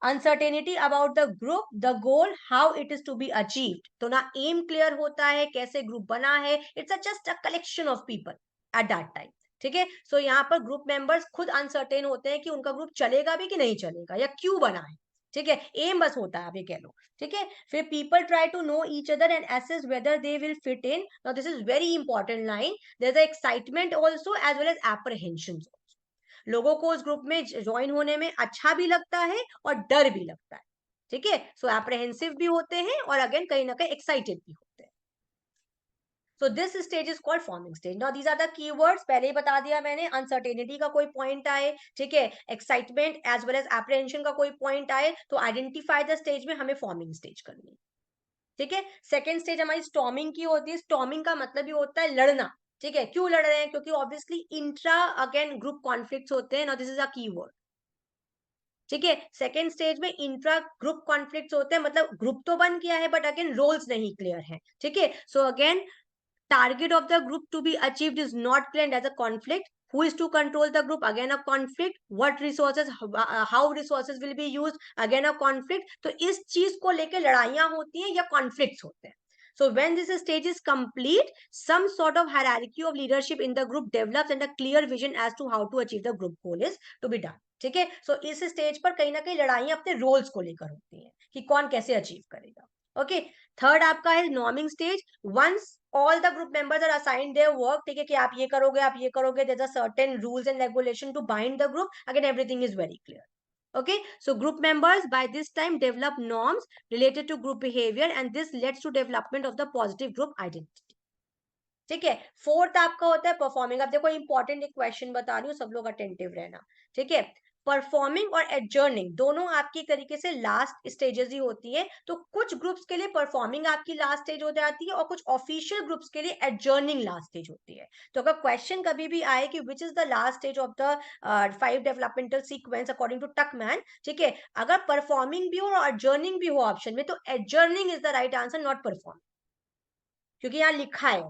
Uncertainty about the group, the goal, how it is to be achieved. तो ना M clear होता है, कैसे ग्रुप बना है, it's just a collection of people at that time, ठीक है। सो यहाँ पर ग्रुप मेंबर्स खुद अनसर्टेन होते हैं कि उनका ग्रुप चलेगा भी कि नहीं चलेगा या क्यों बना है, ठीक है, एम बस होता है, आप ये कह लो, ठीक है। फिर people try to know each other and assess whether they will fit in. Now this is very important line, there is excitement also as well as apprehension. लोगों को उस ग्रुप में ज्वाइन होने में अच्छा भी लगता है और डर भी लगता है, ठीक है। सो एप्रीहेंसिव भी होते हैं और अगेन कहीं ना कहीं एक्साइटेड भी होते हैं। So this stage is called forming stage. Now these are the keywords, पहले ही बता दिया मैंने, uncertainty का कोई पॉइंट आए, ठीक है, excitement as well as apprehension का कोई पॉइंट आए, तो आइडेंटिफाई द स्टेज में हमें फॉर्मिंग स्टेज करनी है, ठीक है। सेकेंड स्टेज हमारी स्टॉर्मिंग की होती है। स्टॉर्मिंग का मतलब ही होता है लड़ना, ठीक है, क्यों लड़ रहे हैं, क्योंकि obviously intra again group conflicts होते हैं। Now this is a keyword, ठीक है। सेकेंड स्टेज में इंट्रा ग्रुप कॉन्फ्लिक्ट्स होते हैं, मतलब ग्रुप तो बन गया है बट अगेन रोल्स नहीं क्लियर है, ठीक है। So again target of the group to be achieved is not planned as a conflict. Who is to control the group? Again a conflict. What resources, how resources will be used? Again a conflict. तो इस चीज को लेके लड़ाइयां होती हैं या conflicts होते हैं। So when this stage is complete, some sort of hierarchy of leadership in the group develops and a clear vision as to how to achieve the group goal is to be done. ठीक है। सो इस stage पर कहीं ना कहीं लड़ाइयां अपने roles को लेकर होती हैं कि कौन कैसे अचीव करेगा। ओके, थर्ड आपका है norming stage, once all the group members are assigned their work, ठीक है, कि आप ये करोगे, आप ये करोगे, there are certain rules and regulation to bind the group, again everything is very clear. Okay, so group members by this time develop norms related to group behavior and this leads to development of the positive group identity. ठीक है. Fourth आपका होता है performing. अब देखो important एक question बता रही हूँ, सब लोग अटेंटिव रहना. ठीक है. परफॉर्मिंग और एडजर्निंग दोनों आपकी एक तरीके से लास्ट स्टेजेस ही होती है. तो कुछ ग्रुप्स के लिए परफॉर्मिंग आपकी लास्ट स्टेज हो जाती है और कुछ ऑफिशियल ग्रुप्स के लिए एडजर्निंग लास्ट स्टेज होती है. तो अगर क्वेश्चन कभी भी आए कि which is the last stage of the 5 developmental sequence according to Tuckman, ठीक है, अगर परफॉर्मिंग भी हो और एडजर्निंग भी हो ऑप्शन में, तो एडजर्निंग is the right answer, not performing, क्योंकि यहाँ लिखा है.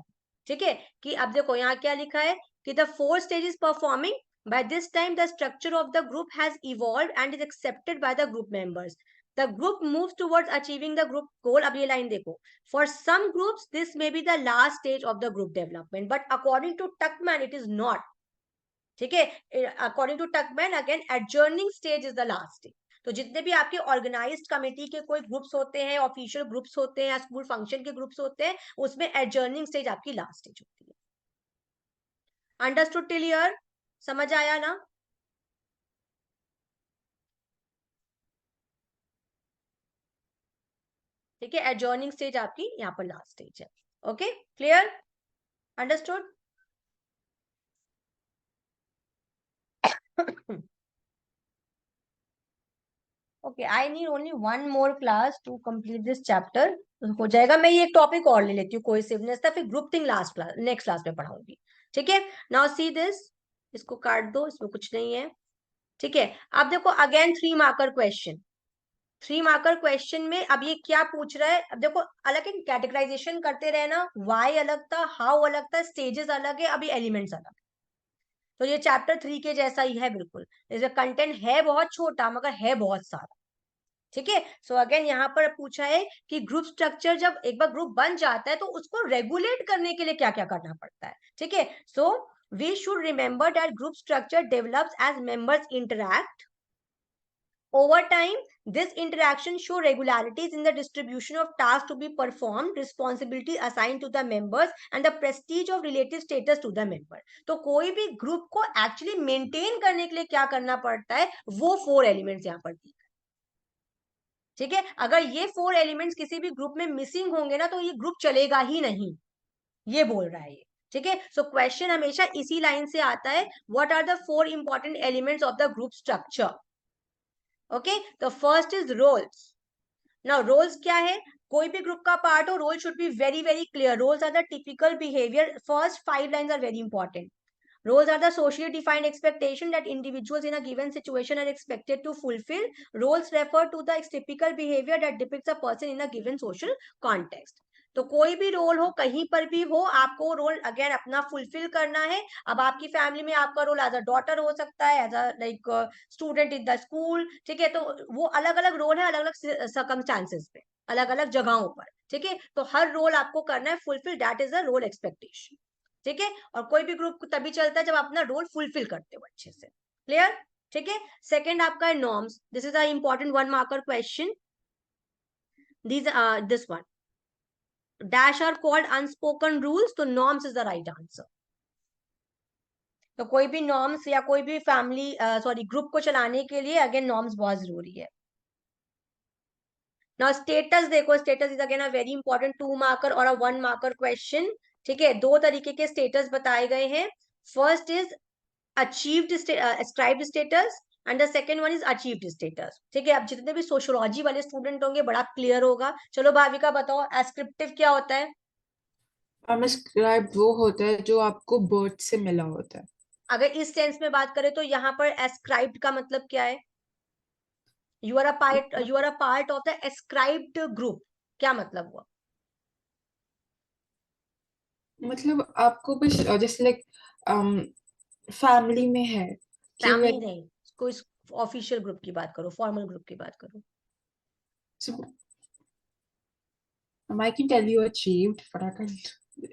ठीक है, कि अब देखो यहाँ क्या लिखा है कि the 4 stage is performing. By this time, the structure of the group has evolved and is accepted by the group members. The group moves towards achieving the group goal. अब ये लाइन देखो. For some groups, this may be the last stage of the group development, but according to Tuckman, it is not. ठीक है, according to Tuckman, again, adjourning stage is the last stage. तो जितने भी आपके organised committee के कोई groups होते हैं, ऑफिशियल ग्रुप्स होते हैं या स्कूल फंक्शन के ग्रुप्स होते हैं, उसमें एडजर्निंग स्टेज आपकी लास्ट स्टेज होती है. Understood till here? समझ आया ना? ठीक है, एडजर्निंग स्टेज आपकी यहाँ पर लास्ट स्टेज है. Okay, clear? Understood? Okay, I need only 1 more class to complete this chapter. हो जाएगा. मैं ये एक टॉपिक और ले लेती हूँ, कोहेसिवनेस था, फिर group thing last class, next class में पढ़ाऊंगी. ठीक है, नाउ सी दिस. इसको काट दो, इसमें कुछ नहीं है. ठीक है, अब देखो again 3 marker question. 3 marker question में अब ये क्या पूछ रहा है. अब देखो अलग एक कैटेगराइजेशन करते रहना. वाई अलग था, हाउ अलग था, स्टेजेस अलग है, अभी एलिमेंट्स अलग. तो ये चैप्टर 3 के जैसा ही है बिल्कुल. इसका कंटेंट है बहुत छोटा मगर है बहुत सारा. ठीक है, सो अगेन यहाँ पर पूछा है कि ग्रुप स्ट्रक्चर जब एक बार ग्रुप बन जाता है तो उसको रेगुलेट करने के लिए क्या क्या करना पड़ता है. ठीक है, so we should remember that group structure develops as members interact. Over time, this interaction show regularities in the distribution of tasks to be performed, responsibility assigned to the members, and the prestige of relative status to the member. तो कोई भी group को actually maintain करने के लिए क्या करना पड़ता है, वो 4 एलिमेंट्स यहाँ पर दी. ठीक है, अगर ये 4 एलिमेंट्स किसी भी ग्रुप में मिसिंग होंगे ना, तो ये ग्रुप चलेगा ही नहीं, ये बोल रहा है ये. ठीक है, सो क्वेश्चन हमेशा इसी लाइन से आता है. What are the 4 important elements of the group structure? Okay, तो first is roles. Now roles क्या है? कोई भी ग्रुप का पार्ट हो, role should be very very clear. Roles are the typical behaviour. First 5 lines are very important. Roles are the socially defined expectation that individuals in a given situation are expected to fulfill. Roles refer to the typical behavior that depicts a person in a given social context. तो कोई भी role हो, कहीं पर भी हो, आपको role again अपना फुलफिल करना है. अब आपकी फैमिली में आपका रोल एज अ डॉटर हो सकता है, as a like student in the school. ठीक है, तो वो अलग अलग रोल है, अलग अलग सर्कमस्टांसेस पे, अलग अलग जगहों पर. ठीक है, तो हर रोल आपको करना है fulfil. That is a role expectation. ठीक है, और कोई भी ग्रुप तभी चलता है जब अपना रोल फुलफिल करते हो अच्छे से. क्लियर? ठीक है, सेकंड आपका है norms. This is a important 1 marker question. This one dash are called unspoken rules. तो norms is the right answer. तो कोई भी नॉर्म्स या कोई भी फैमिली सॉरी ग्रुप को चलाने के लिए अगेन नॉर्म्स बहुत जरूरी है. नाउ स्टेटस देखो. Status is again a very important 2 marker और अ 1 मार्कर क्वेश्चन. ठीक है, 2 तरीके के स्टेटस बताए गए हैं. First is achieved ascribed status and the second one is achieved status. ठीक है, अब जितने भी सोशियोलॉजी वाले स्टूडेंट होंगे बड़ा क्लियर होगा. चलो भाविका बताओ ascriptive क्या होता है? ascribed वो होता है जो आपको बर्थ से मिला होता है. अगर इस सेंस में बात करें तो यहाँ पर ascribed का मतलब क्या है? you are a part of the ascribed group. क्या मतलब हुआ? मतलब आपको बस जैसे लाइक फैमिली में है कि फैमिली नहीं, कोई ऑफिशियल ग्रुप की बात करो, फॉर्मल ग्रुप की बात करो. so, I can tell you achieved but I can't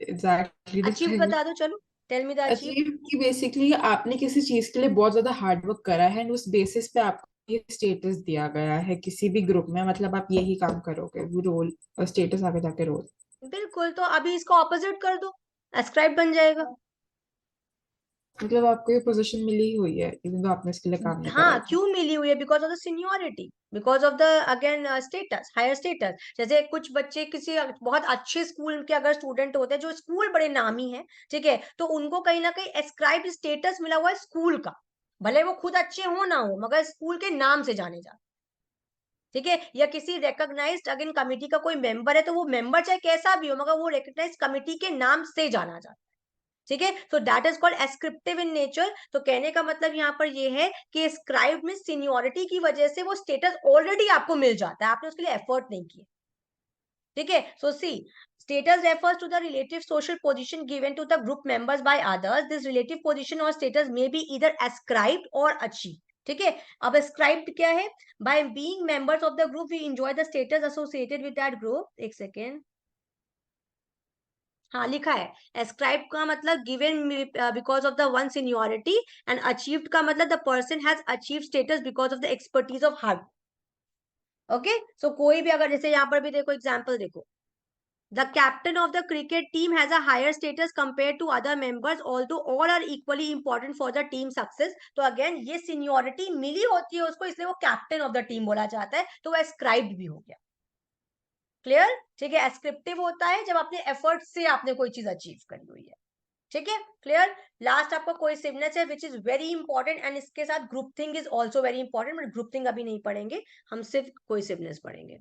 exactly achieve define बता दो. चलो tell me the achieve. Achieve कि बेसिकली आपने किसी चीज के लिए बहुत ज्यादा हार्ड वर्क करा है एंड उस बेसिस पे आपको ये स्टेटस दिया गया है किसी भी ग्रुप में, मतलब आप यही काम करोगे, वो रोल स्टेटस आगे जाके रोल। बिल्कुल, तो अभी इसको ऑपोजिट कर दो, एस्क्राइब बन जाएगा। मतलब आपको ये पोजीशन मिली हुई है इवन तो आपने इसके लिए काम नहीं करा हाँ, था। क्यों मिली हुई है? Because of the seniority, because of the again status, higher status. जैसे कुछ बच्चे किसी बहुत अच्छे स्कूल के अगर स्टूडेंट होते हैं, जो स्कूल बड़े नामी है, ठीक है, तो उनको कहीं ना कहीं एस्क्राइब स्टेटस मिला हुआ है स्कूल का, भले वो खुद अच्छे हो ना हो, मगर स्कूल के नाम से जाने जाते, ठीक है। या किसी रिकॉग्नाइज्ड अगेन कमिटी का कोई मेंबर है, तो वो मेंबर चाहे कैसा भी हो, मगर वो रिकॉग्नाइज्ड कमिटी के नाम से जाना जाता है, ठीक है। So that is called ascriptive in nature. तो कहने का मतलब यहाँ पर ये है कि स्क्राइब में सीनियोरिटी की वजह से वो स्टेटस ऑलरेडी आपको मिल जाता है, आपने उसके लिए एफर्ट नहीं किया, ठीक है। सो सी, status refers to the relative social position given to the group members by others. This relative position or status may be either ascribed or achieved, ठीक है। अब ascribed क्या है? By being members of the group we enjoy the status associated with that group. एक second, हाँ लिखा है, ascribed का मतलब given because of the one seniority, and achieved का मतलब the person has achieved status because of the expertise of hard. Okay, so कोई भी अगर जैसे यहाँ पर भी देखो एग्जाम्पल देखो, the captain of the cricket team has a higher status compared to other members, although all are equally important for the team success. तो अगेन ये सीनियोरिटी मिली होती है उसको, इसलिए वो कैप्टन ऑफ द टीम बोला जाता है, तो वो एस्क्राइब्ड भी हो गया। क्लियर, ठीक है। एस्क्रिप्टिव होता है जब अपने एफर्ट से आपने कोई चीज अचीव करी हुई है, ठीक है। क्लियर। लास्ट आपका कोहेसिवनेस है, which is very important, and इसके साथ group thing is also very important, but group thing अभी नहीं पढ़ेंगे, हम सिर्फ कोहेसिवनेस पढ़ेंगे,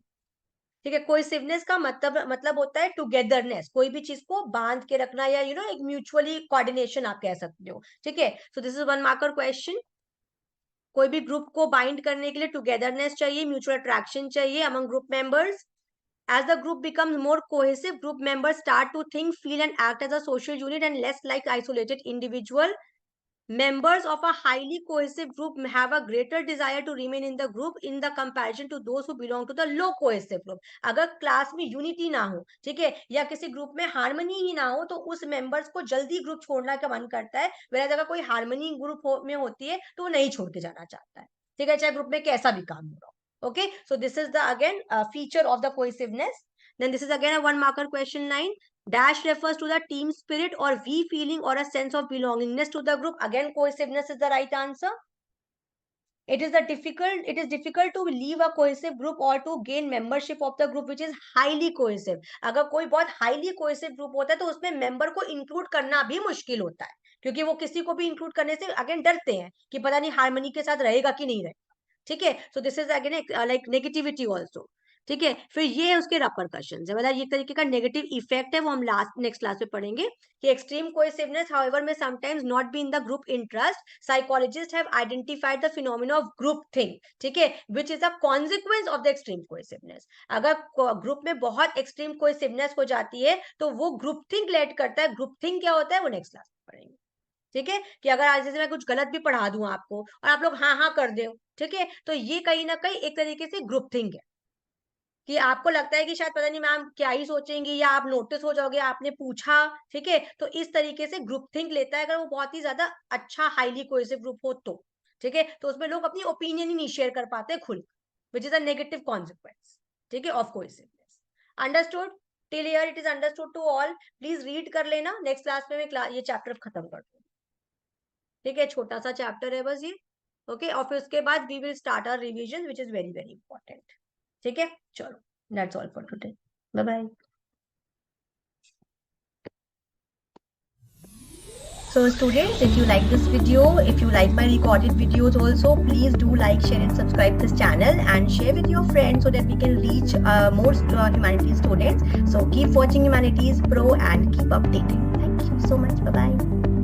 ठीक है। कोहेसिवनेस का मतलब होता है टुगेदरनेस, कोई भी चीज को बांध के रखना, या यू नो एक म्यूचुअली कोऑर्डिनेशन आप कह सकते हो, ठीक है। So this is 1 marker question. कोई भी ग्रुप को बाइंड करने के लिए टुगेदरनेस चाहिए, म्यूचुअल अट्रैक्शन चाहिए among group members. As the group becomes more cohesive, group members start to think, feel, and act as a social unit and less like isolated individual. Members of a highly cohesive group have a greater desire to remain in the group in the comparison to those who belong to the low cohesive group. अगर class में unity ना हो, ठीक है, या किसी group में harmony ही ना हो, तो उस मेंबर्स को जल्दी ग्रुप छोड़ने का मन करता है, whereas अगर कोई हार्मनी ग्रुप में होती है तो वो नहीं छोड़ के जाना चाहता है, ठीक है, चाहे ग्रुप में कैसा भी काम हो रहा हो। Okay, so this is the again feature of the cohesiveness. Then this is again a 1 marker question 9. Dash refers to the team spirit or we feeling or a sense of belongingness to the group. Again, cohesiveness is the right answer. It is difficult to leave a cohesive group or to gain membership of the group which is highly cohesive. अगर कोई बहुत highly cohesive group होता है तो उसमें member को include करना भी मुश्किल होता है, क्योंकि वो किसी को भी include करने से again डरते हैं कि पता नहीं harmony के साथ रहेगा कि नहीं रहेगा, ठीक है। So this is again like negativity also, ठीक है। फिर ये है उसके रिपरकशंस है, मतलब ये तरीके का नेगेटिव इफेक्ट है, वो हम नेक्स्ट क्लास में पढ़ेंगे कि एक्सट्रीम कोहेसिवनेस हाउएवर में sometimes not be in the group interest. Psychologist have identified the phenomena of group thing, ठीक है, which is a consequence of the extreme cohesiveness. अगर ग्रुप में बहुत एक्सट्रीम कोहेसिवनेस हो जाती है तो वो ग्रुप थिंक लेड करता है। ग्रुप थिंक क्या होता है वो नेक्स्ट क्लास में पढ़ेंगे, ठीक है। कि अगर आज जैसे मैं कुछ गलत भी पढ़ा दूं आपको और आप लोग हाँ हाँ कर दो, ठीक है, तो ये कहीं ना कहीं एक तरीके से ग्रुप थिंक है, कि आपको लगता है कि शायद पता नहीं मैम क्या ही सोचेंगी, या आप नोटिस हो जाओगे, आपने पूछा, ठीक है, तो इस तरीके से ग्रुप थिंक लेता है अगर वो बहुत ही ज्यादा अच्छा हाईली कोहेसिव ग्रुप हो तो, ठीक है। तो उसमें लोग अपनी ओपिनियन ही नहीं शेयर कर पाते खुल, which is a negative consequence, ठीक है, of cohesiveness. Understood? Till here it is understood to all. Please read कर लेना, नेक्स्ट क्लास में मैं ये चैप्टर खत्म कर दूंगी, ठीक है, छोटा सा चैप्टर है बस ये, ओके। और फिर उसके बाद we will start our revision which is very very important, ठीक है। चलो, that's all for today, bye bye. So students, if you like this video, if you like my recorded videos also, please do like, share and subscribe this channel and share with your friends so that we can reach more humanities students. So keep watching Humanities Pro and keep updating. Thank you so much. Bye bye.